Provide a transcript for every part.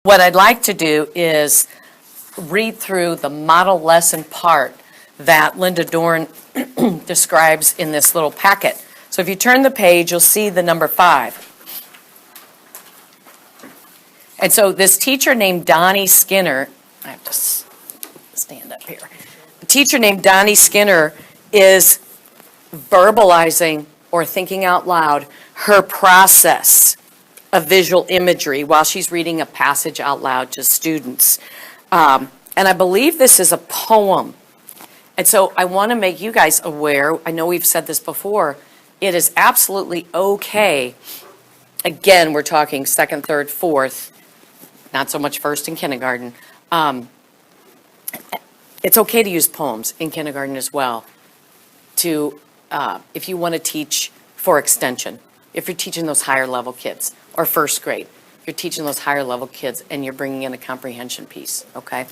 What I'd like to do is read through the model lesson part that Linda Dorn describes in this little packet. So if you turn the page, you'll see the number 5. And so this teacher named Donnie Skinner, I have to stand up here. A teacher named Donnie Skinner is verbalizing or thinking out loud her process of visual imagery while she's reading a passage out loud to students. And I believe this is a poem. And so I want to make you guys aware, I know we've said this before, it is absolutely okay. Again, we're talking 2nd, 3rd, 4th, not so much 1st and kindergarten. It's okay to use poems in kindergarten as well, to if you want to teach for extension, if you're teaching those higher level kids, or 1st grade, you're teaching those higher level kids and you're bringing in a comprehension piece, okay?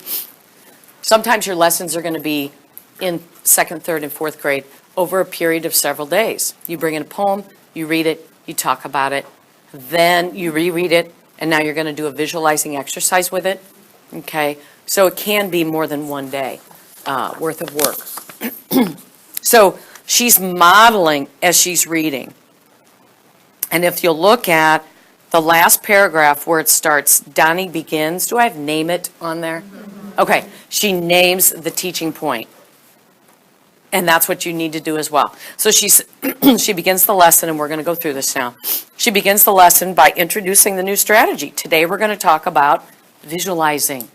Sometimes your lessons are going to be in 2nd, 3rd, and 4th grade over a period of several days. You bring in a poem, you read it, you talk about it, then you reread it, and now you're going to do a visualizing exercise with it, okay? So it can be more than one day worth of work. So she's modeling as she's reading. And if you'll look at the last paragraph where it starts, Donnie begins, do I have name it on there? Okay, she names the teaching point. And that's what you need to do as well. So she begins the lesson, and we're going to go through this now. She begins the lesson by introducing the new strategy. Today we're going to talk about visualizing.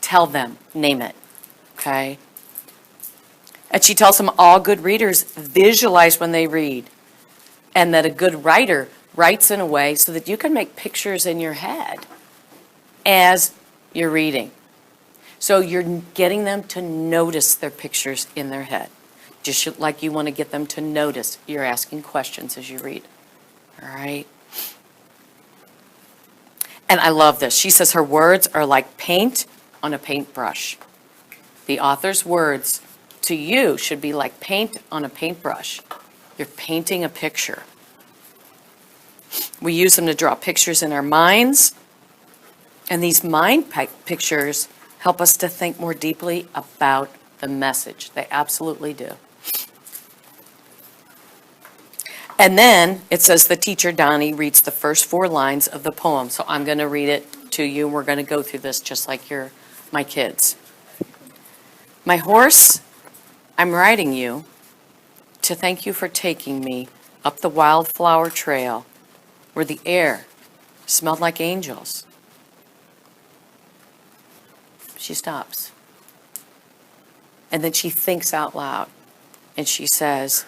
Tell them, name it, okay? And she tells them all good readers visualize when they read, and that a good writer writes in a way so that you can make pictures in your head as you're reading. So you're getting them to notice their pictures in their head. Just like you want to get them to notice you're asking questions as you read. All right? And I love this. She says her words are like paint on a paintbrush. The author's words to you should be like paint on a paintbrush. You're painting a picture. We use them to draw pictures in our minds. And these mind pictures help us to think more deeply about the message. They absolutely do. And then it says the teacher, Donnie, reads the first 4 lines of the poem. So I'm going to read it to you. We're going to go through this just like you're my kids. My horse, I'm riding you to thank you for taking me up the wildflower trail where the air smelled like angels. She stops. And then she thinks out loud. And she says,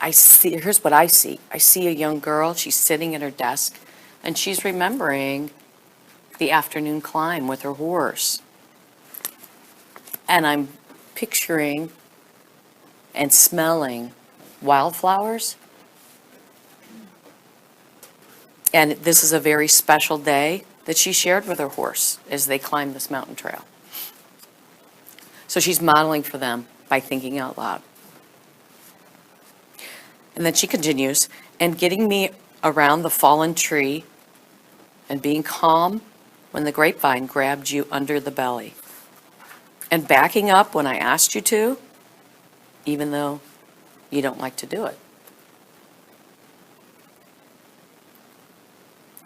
here's what I see. I see a young girl. She's sitting at her desk. And she's remembering the afternoon climb with her horse. And I'm picturing and smelling wildflowers. And this is a very special day that she shared with her horse as they climbed this mountain trail. So she's modeling for them by thinking out loud. And then she continues, and getting me around the fallen tree and being calm when the grapevine grabbed you under the belly. And backing up when I asked you to, even though you don't like to do it.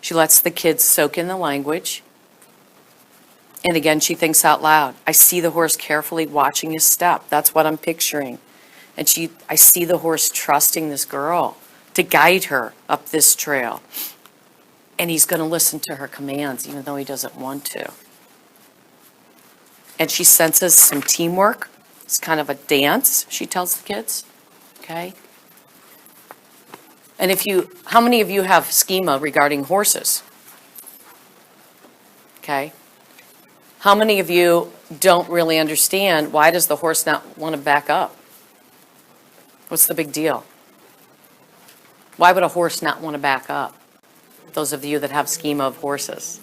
She lets the kids soak in the language. And again, she thinks out loud. I see the horse carefully watching his step. That's what I'm picturing. And I see the horse trusting this girl to guide her up this trail. And he's going to listen to her commands, even though he doesn't want to. And she senses some teamwork. It's kind of a dance, she tells the kids. Okay? And how many of you have schema regarding horses? Okay. How many of you don't really understand why does the horse not want to back up? What's the big deal? Why would a horse not want to back up? Those of you that have schema of horses.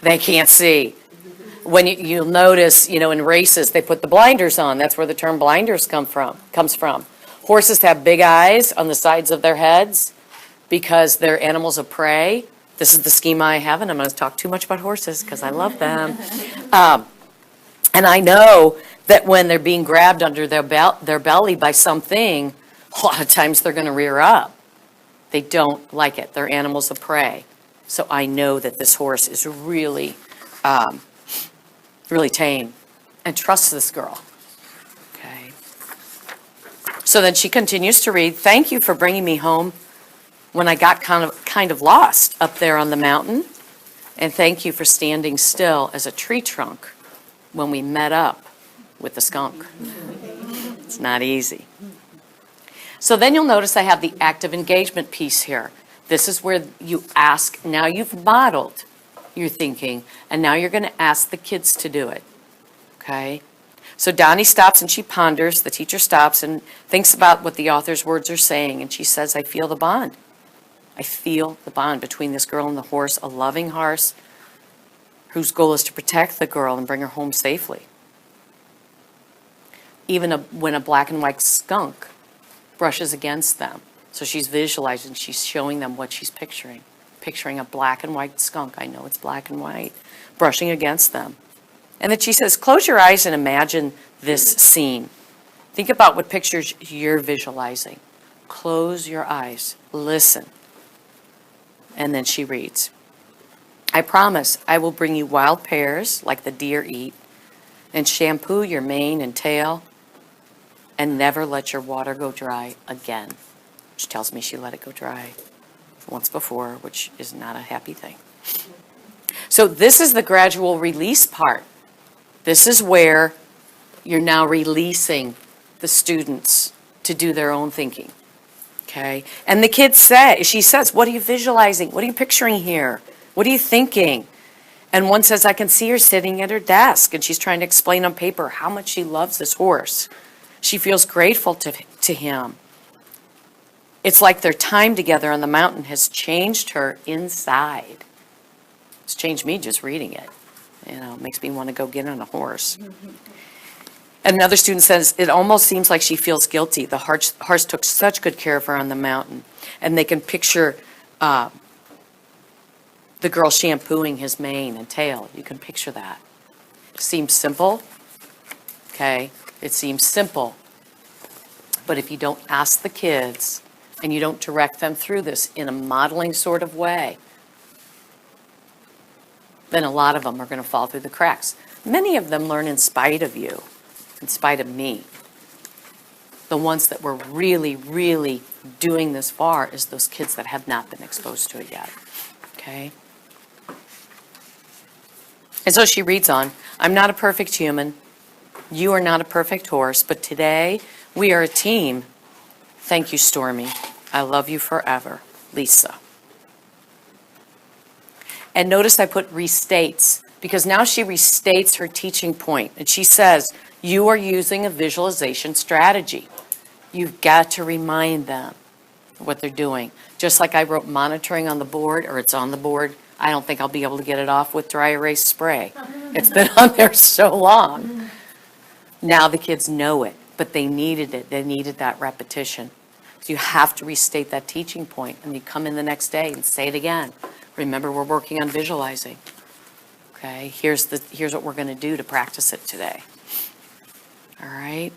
They can't see. When you'll notice, in races, they put the blinders on. That's where the term blinders comes from. Horses have big eyes on the sides of their heads because they're animals of prey, This is the schema I have, and I'm going to talk too much about horses because I love them. And I know that when they're being grabbed under their belly by something, a lot of times they're going to rear up. They don't like it. They're animals of prey. So I know that this horse is really, really tame and trusts this girl. Okay. So then she continues to read, "Thank you for bringing me home when I got kind of lost up there on the mountain. And thank you for standing still as a tree trunk when we met up with the skunk." It's not easy. So then you'll notice I have the active engagement piece here. This is where you ask, now you've modeled your thinking, and now you're going to ask the kids to do it. Okay? So Donnie stops and she ponders. The teacher stops and thinks about what the author's words are saying, and she says, "I feel the bond. I feel the bond between this girl and the horse, a loving horse whose goal is to protect the girl and bring her home safely. Even when a black and white skunk brushes against them." So she's visualizing, she's showing them what she's picturing. Picturing a black and white skunk, I know it's black and white, brushing against them. And then she says, "Close your eyes and imagine this scene. Think about what pictures you're visualizing. Close your eyes, listen." And then she reads, "I promise I will bring you wild pears like the deer eat, and shampoo your mane and tail, and never let your water go dry again." Which tells me she let it go dry once before, which is not a happy thing. So this is the gradual release part. This is where you're now releasing the students to do their own thinking. Okay? And the kids say, she says, "What are you visualizing? What are you picturing here? What are you thinking?" And one says, "I can see her sitting at her desk, and she's trying to explain on paper how much she loves this horse. She feels grateful to him. It's like their time together on the mountain has changed her inside." It's changed me just reading it. You know, it makes me want to go get on a horse. Another student says, "It almost seems like she feels guilty. The horse took such good care of her on the mountain." And they can picture the girl shampooing his mane and tail. You can picture that. Seems simple. Okay, it seems simple. But if you don't ask the kids and you don't direct them through this in a modeling sort of way, then a lot of them are going to fall through the cracks. Many of them learn in spite of you, in spite of me. The ones that were really, really doing this far is those kids that have not been exposed to it yet. Okay? And so she reads on, "I'm not a perfect human. You are not a perfect horse, but today we are a team. Thank you, Stormy. I love you forever, Lisa." And notice I put restates, because now she restates her teaching point. And she says, you are using a visualization strategy. You've got to remind them what they're doing. Just like I wrote monitoring on the board, or it's on the board, I don't think I'll be able to get it off with dry erase spray. It's been on there so long. Now the kids know it, but they needed it. They needed that repetition. So you have to restate that teaching point, and you come in the next day and say it again. Remember, we're working on visualizing. Okay, here's what we're going to do to practice it today. All right.